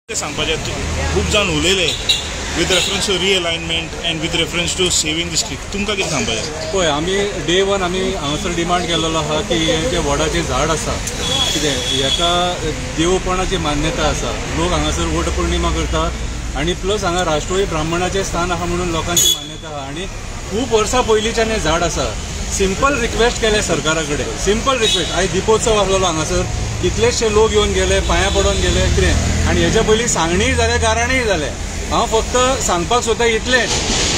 सांगपाचें खूब जावन उलयले with reference to realignment and with reference to saving this click तुमकां कितें सांगपाचें? पळय आमी डे वन आमी हांगासर डिमांड केलेलो आहा की हे जे वडाचें झाड आसा कितें हेका देवपणाची मान्यता आसा. लोक हांगासर वट पौर्णिमा करतात आनी प्लस हांगा राष्ट्रीय ब्राह्मणाचें स्थान आहा म्हणून लोकांची मान्यता आहा आनी खूब वर्सां पयलींच्यान हें झाड आसा. सिंपल रिक्वेस्ट केले सरकारा कडेन, सिंपल रिक्वेस्ट. आयज दिपोत्सव आसलेलो हांगासर, कितलेशे लोक येवन गेले, पांयां पडोवन गेले कितें, आनी हेच्या पयलीं सांगणीय जाले गाराणीय जाले. हांव फक्त सांगपाक सोदता इतलें,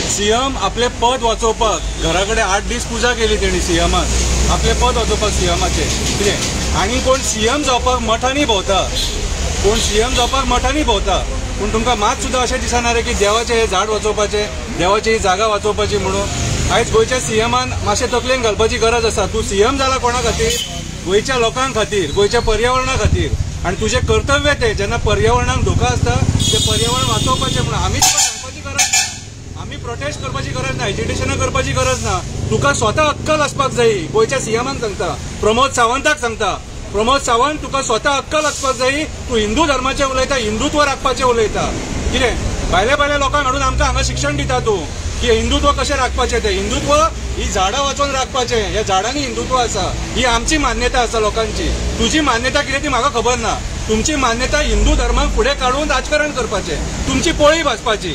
सीएम आपलें पद वाचोवपाक घरा कडेन 8 दीस पुजा केली तेणी सीएमान आपलें पद वाचोवपाक सीएमाचें कितें, आनी कोण सीएम जावपाक मठांनी भोंवता, कोण सीएम जावपाक मठांनी भोंवता. पूण तुमकां मात सुद्दां अशें दिसना रे की देवाचें हें झाड वाचोवपाचें, देवाची ही जागा वाचोवपाची म्हणून. आयज गोंयच्या सीएमान मातशें तकलेन घालपाची गरज आसा. तूं सीएम जाला कोणा खातीर? गोंयच्या लोकां खातीर, गोंयच्या पर्यावरणा खातीर. आनी तुजें कर्तव्य तें जेन्ना पर्यावरणाक धोका आसता तें पर्यावरण वाचोवपाचें म्हणून. आमी तुका सांगपाची गरज ना, आमी प्रोटेस्ट करपाची गरज ना, एजिटेशनां करपाची गरज ना. तुका स्वता अक्कल आसपाक जाय. गोंयच्या सीएमाक सांगता, प्रमोद सावंताक सांगता, प्रमोद सावंत तुका स्वता अक्कल आसपाक जाय. तूं हिंदू धर्माचें उलयता, हिंदुत्व राखपाचें उलयता कितें. भायल्या लोकांक हाडून आमकां हांगा शिक्षण दिता तूं की हिंदुत्व कशें राखपाचें तें. हिंदुत्व ही झाडां वाचून राखपाचें, ह्या झाडांनी हिंदुत्व आसा, ही आमची मान्यता आसा लोकांची. तुजी मान्यता कितें ती म्हाका खबर ना. तुमची मान्यता हिंदू धर्माक फुडें काडून राजकारण करपाचें, तुमची पोळी भाजपाची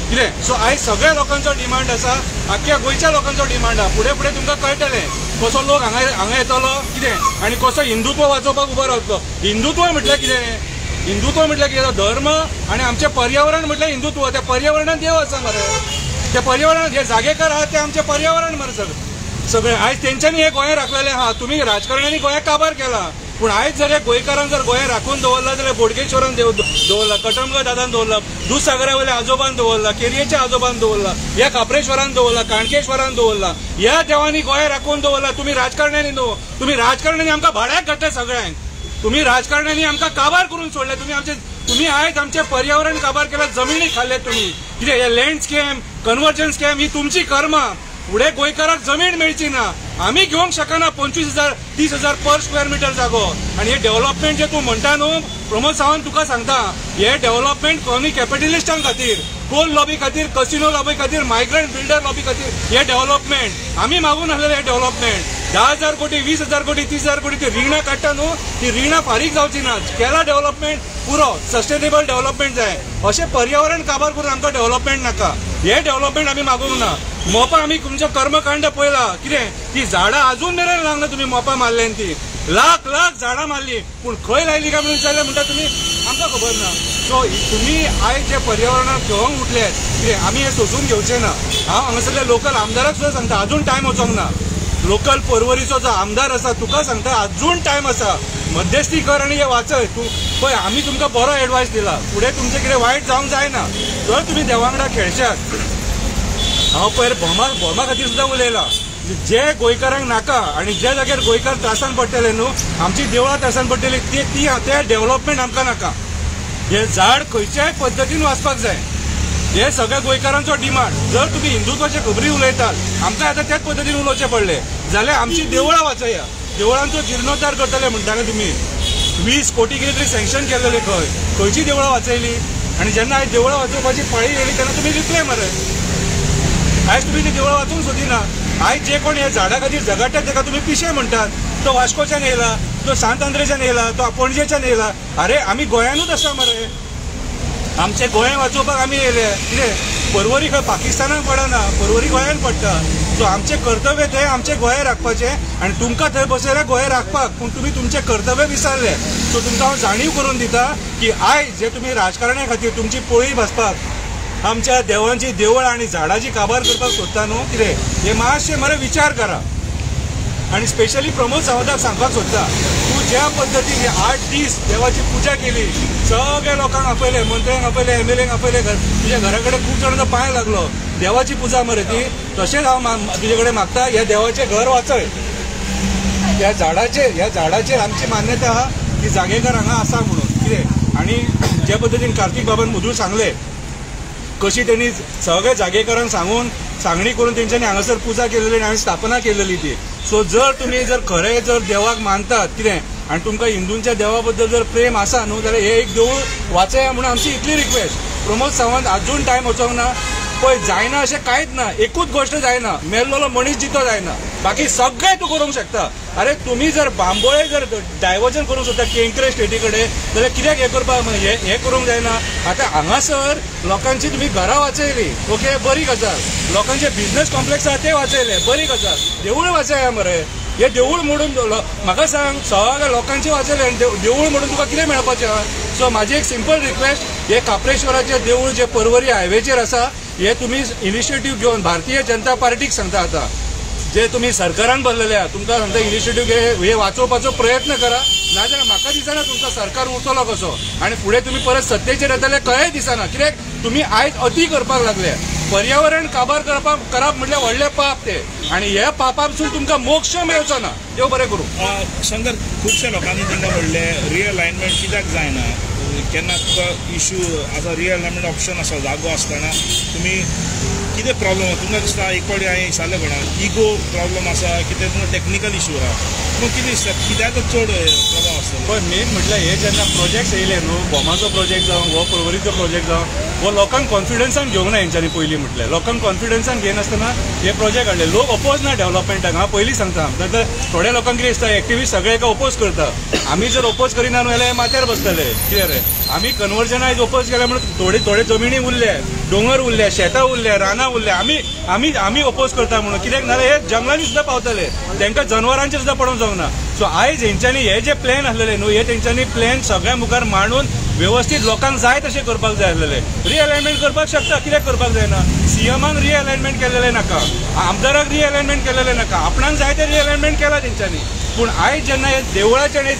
कितें. सो आयज सगळ्या लोकांचो डिमांड आसा, आख्ख्या गोंयच्या लोकांचो डिमांड आहा. फुडें फुडें तुमकां कळटलें कसो लोक हांगा येतलो कितें आनी कसो हिंदुत्व वाचोवपाक उबो रावतलो. हिंदुत्व म्हटल्यार कितें? हिंदुत्व म्हटल्यार कितें? धर्म आनी आमचें पर्यावरण म्हटल्यार हिंदुत्व. त्या पर्यावरणात देव आसा मरे. त्या पर्यावरणात जे जागेकार आहात ते आमचें पर्यावरण मरे सगळें. आयज तेंच्यांनी हे गोंय राखलेलें आहा. तुमी राजकारण्यांनी गोंयाक काबार केला, पूण आयज जर हे गोंयकारांक जर गोंय राखून दवरला जाल्यार बोडगेश्वरान दवरला, कटमगाळ दादान दवरला, दूधसागरा वयल्या आजोबान दवरला, केरयेच्या आजोबान दवरला, ह्या खापरेश्वरान दवरला, काणकेश्वरान दवरला, ह्या देवांनी गोंय राखून दवरला. तुमी राजकारण्यांनी न्हू, तुमी राजकारण्यांनी आमकां भाड्याक घातले सगळ्यांक. तुमी राजकारण्यांनी आमकां काबार करून सोडले. तुम्ही आयज आमचें पर्यावरण काबार केला, जमिनी खाल्ले तुम्ही कितें. हे लँड स्कॅम, कन्वर्जन स्कॅम ही तुमची कर्मा. फुडें गोंयकाराक जमीन मेळची ना, आमी घेवंक शकना 25,000 30,000 पर स्क्वेअर मिटर जागो. आनी हे डेव्हलपमेंट जे तूं म्हणटा न्हू प्रमोद सावंत, तुका सांगता हे डेव्हलपमेंट कोणी कॅपिटलिस्टांक खातीर, कोल लॉबी खातीर, कसिनो लॉबी खातीर, मायग्रंट बिल्डर लॉबी खातीर हे डेव्हलपमेंट. आमी मागून आसलेले हे डेव्हलपमेंट. 10,000 कोटी, 20,000 कोटी, 30,000 कोटी ती रिणां काडटा न्हू, ती रिणां फारीक जावची ना. केला डेव्हलपमेंट पुरो सस्टेनेबल डेव्हलपमेंट जाय. अशें पर्यावरण काबार करून आमकां डेव्हलपमेंट नाका. हे डेव्हलपमेंट आमी मागूंक ना. मोपा आमी तुमचो कर्मकांड पळयला कितें. ती झाडां अजून मेरेन लागना. तुमी मोपा मारले ती लाख झाडां मारली, पूण खंय लायली काय म्हणून विचारलें म्हणटा तुमी आमकां खबर ना. सो तुमी आयज जे पर्यावरणाक घेवंक उठल्यात कितें, आमी हे सोसून घेवचें ना. हांव हांगासरल्या लोकल आमदाराक सुद्दां सांगता अजून टायम वचोंक ना. लोकल पर्वरीचो जो आमदार आसा तुका सांगता अजून टायम आसा. मध्यस्थी कर आनी हे वाचय. तूं पळय आमी तुमकां बरो एडवायस दिला. फुडें तुमचें कितें वायट जावंक जायना जर तुमी देवा वांगडा खेळशात. हांव पयर भोमा खातीर सुद्दां उलयलां. जे गोंयकारांक नाका आनी जे जाग्यार गोंयकार त्रासान पडटले न्हू, आमची देवळां त्रासान पडटली ते डेव्हलपमेंट आमकां नाका. हे झाड खंयच्याय पद्दतीन वाचपाक जाय. हे सगळ्या गोंयकारांचो डिमांड. जर तुमी हिंदुत्वाचे खबरी उलयतात, आमकां आतां त्याच पद्दतीन उलोवचें पडलें जाल्यार आमची देवळां वाचया. देवळांचो जिर्णोद्धार करतले म्हणटाले तुमी. 20 कोटी कितें तरी सँक्शन केलेले. खंयची देवळां वाचयली? आनी जेन्ना आयज देवळां वाचोवपाची पाळी येयली तेन्ना तुमी लिपले मरे. आयज तुमी ती देवळां वाचूंक सोदिना. आयज जे कोण हे झाडा खातीर झगडटात ताका तुमी पिशे म्हणटात. तो वास्कोच्यान येयला, तो सांत आंद्रेच्यान येयला, तो पणजेच्यान येयला. अरे आमी गोंयानूच आसा मरे. आमचें गोंय वाचोवपाक आमी येयले कितें. पर्वरी खंय पाकिस्तानाक पडना, पर्वरी गोंयान पडटा. सो आमचें कर्तव्य थंय आमचें गोंय राखपाचें आनी तुमकां थंय बसयल्या गोंय राखपाक. पूण तुमी तुमचें कर्तव्य विसरले. सो तुमकां हांव जाणीव करून दिता की आयज जे तुमी राजकारण्या खातीर तुमची पोळी भाजपाक, आमच्या देवांची देवळ आनी झाडांची काबार करपाक सोदता न्हू कितें, हे मातशें मरे विचार करा. आनी स्पेशली प्रमोद सावंताक सांगपाक सोदता, तूं ज्या पद्दतीन 8 दीस देवाची पुजा केली, सगळ्या लोकांक आपयले, मंत्र्यांक आपयले, एमएलएंक आपयले, तुज्या घरा कडेन खूब जाणांचो पांय लागलो. देवाची पुजा मरे ती. तशेंच हांव तुजे कडेन मागता ह्या देवाचें घर वाचय. ह्या झाडाचेर आमची मान्यता आहा की जागेकार हांगा आसा म्हणून कितें. आनी ज्या पद्दतीन कार्तिक बाबान मुदूळ सांगले, कशी त्यांनी सगळ्या जागेकारांक सांगून सांगणी करून तेंच्यांनी हांगासर पुजा केलेली आनी स्थापना केलेली ती. सो जर तुम्ही जर खरे जर देवाक मानतात कितें आनी तुमकां हिंदूंच्या देवा बद्दल जर प्रेम आसा न्हू जाल्यार हे एक देवूळ वाचया म्हणून आमची इतली रिक्वेस्ट. प्रमोद सावंत आजून टायम वचोंक ना पळय, जायना अशें कांयच ना. एकूच गोष्ट जायना, मेल्लोलो मनीस जितो जायना, बाकी सगळें तूं करूंक शकता. अरे तुम्ही जर बांबोळे जर डायवर्जन करूंक सोदता केंकरे स्टेटी कडेन जाल्यार कित्याक हे करपाक हे करूंक जायना. आतां हांगासर लोकांची तुमी घरां वाचयली, ओके, बरी गजाल. लोकांचे बिझनेस कॉम्प्लेक्स आहा ते वाचयले, बरी गजाल. देवूळ वाचया मरे. हे देवूळ मोडून म्हाका सांग, सगळ्या लोकांचे वाचयले आनी देवूळ मोडून तुका कितें मेळपाचें आहा. सो म्हाजी एक सिंपल रिक्वेस्ट, हे काप्रेश्वराचें देवूळ जे पर्वरी हायवेचेर आसा हे तुम्ही इनिशिएटीव घेवन भारतीय जनता पार्टीक सांगता आता जे तुम्ही सरकारान भरलेले आहा तुमकां सांगता इनिशिएटीव घे, हे वाचोवपाचो प्रयत्न करा. नाजाल्यार म्हाका दिसना तुमचो सरकार उरतलो कसो आनी फुडें तुम्ही परत सत्तेचेर येतले कळय दिसना. कित्याक तुम्ही आयज अती करपाक लागले. पर्यावरण काबार करप म्हटल्यार व्हडले पाप ते, आनी हे पापा पसून तुमकां मोक्ष मेळचो ना. देव बरें करूं. शंकर, खुबश्या लोकांनी तांकां म्हणले रिअलायनमेंट कित्याक जायना, केन्ना तुका इश्यू आसा रिअलायनमेंट ऑप्शन आसा जागो आसतना तुमी कितें प्रॉब्लम तुमकां दिसता. एक फावटी हांवें विचारलें कोणाक इगो प्रॉब्लम आसा कितें तुमकां टॅक्निकल इश्यू आहा, तुमकां कितें दिसता कित्याक चड प्रभाव आसतलो. पण मेन म्हटल्यार हे जेन्ना प्रोजेक्ट्स येयले न्हू, बॉमाचो प्रोजेक्ट जावं हो पर्वरीचो प्रोजेक्ट जावं हो लोकांक कॉन्फिडन्सान घेवंक ना हेंच्यांनी. पयलीं म्हटल्यार लोकांक कॉन्फिडन्सान घेनासतना हे प्रोजेक्ट हाडले. लोक अपोज ना डेव्हलपमेंटाक. हांव पयलीं सांगता, तर थोड्या लोकांक कितें दिसता एक्टिविस्ट सगळे एका ओपोज करता. आमी जर ओपोज करिना न्हू जाल्यार माथ्यार बसतले. कितें रे, आमी कन्वर्जन आयज ओपोज केल्या म्हणून थोडे जमिनी उरले, दोंगर उरले, शेतां उरले, रानां उरले. आमी ओपोज करता म्हणून. कित्याक नाल्यार हे जंगलांनी सुद्दां पावतले, तांकां जनवरांचेर सुद्दां पडोवंक जावंक ना. सो आयज हेंच्यांनी हे जे प्लॅन आसलेले न्हू हे तेंच्यांनी प्लॅन सगळ्या मुखार मांडून व्यवस्थित लोकांक जाय तशें करपाक जाय आसलेले. रिअलायनमेंट करपाक शकता, कित्याक करपाक जायना. सीएमाक रिअलायनमेंट केलेलें नाका, आमदाराक रिअलायनमेंट केलेलें नाका, आपणाक जाय ते रिअलायनमेंट केला तेंच्यांनी. पूण आयज जेन्ना हे देवळाचे आनी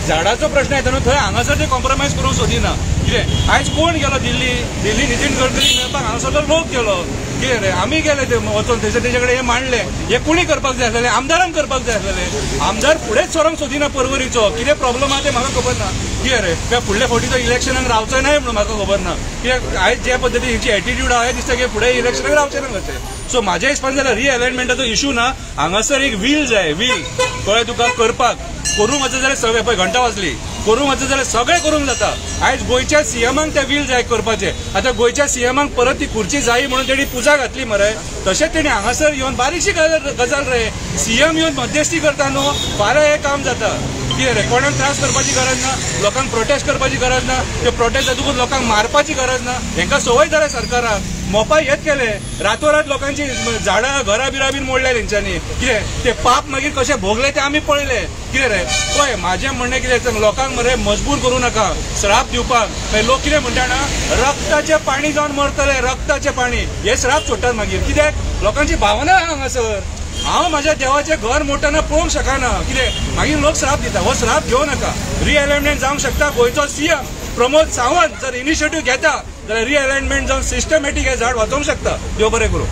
झाडाचो प्रश्न येता न्हू थंय हांगासर ते कॉम्प्रोमायज करूंक सोदिना. कितें आयज कोण गेलो दिल्ली नितीन गडकरी मेळपाक हांगासरलो लोक गेलो. कितें रे, आमी गेले ते वचून तेजे कडेन हे मांडले. हे कोणी करपाक जाय आसलेले, आमदारान करपाक जाय आसलेले. आमदार फुडेंच सरोंक सोदिना पर्वरीचो. कितें प्रॉब्लम आहा ते म्हाका खबर ना. कितें रे, त्या फुडल्या फावटीचो इलेक्शनाक रावचो न्हय म्हणून म्हाका खबर ना. कित्याक आयज जे पद्दतीन हेची एटिट्यूड आहा हे दिसता की फुडें इलेक्शनाक रावचे ना कशें. सो म्हाज्या हिसपान जाल्यार रिअलायनमेंटाचो इश्यू ना, हांगासर एक वील जाय. वील कळ्ळें तुका, करपाक करूंक वचत जाल्यार सगळें पळय घंटा वाजली करूंक वचत जाल्यार सगळें करूंक जाता. आयज गोंयच्या सीएमाक ते वील जाय करपाचे. आतां गोंयच्या सीएमाक परत ती खुर्ची जायी म्हणून तेणी पुजा घातली मरे. तशेंच तेणी हांगासर येवन बारीकशी गजाल रे, सीएम येवन मध्यस्थी करता न्हू, फाल्यां हें काम जाता. कितें रे, कोणाक त्रास करपाची गरज ना, लोकांक प्रोटेस्ट करपाची गरज ना, ते प्रोटेस्ट जातकूच लोकांक मारपाची गरज ना. हेंकां संवय जाल्या सरकाराक. मोपा हेच केले, रातोरात लोकांची झाडां घरां बिरां बीन मोडल्या तेंच्यांनी. कितें ते पाप मागीर कशे भोगले ते आमी पळयले. कितें रे, पळय म्हाजें म्हणणें कितें, लोकांक मरे मजबूर करूं नाका श्राप दिवपाक. लोक कितें म्हणटा ना, रक्ताचें पाणी जावन मरतले, रक्ताचें पाणी हे श्राप सोडटात मागीर. कित्याक लोकांची भावना आहा हांगासर. हांव म्हाज्या देवाचें घर मोडटना पळोवंक शकना. कितें मागीर लोक श्राप दिता, हो श्राप घेवं नाका. रिअलायनमेंट जावंक शकता. गोंयचो सीएम प्रमोद सावंत जर इनिशिएटीव घेता जाल्यार रिअलायनमेंट जावन सिस्टमॅटीक हे झाड वाचोवंक शकता. देव बरें करूं.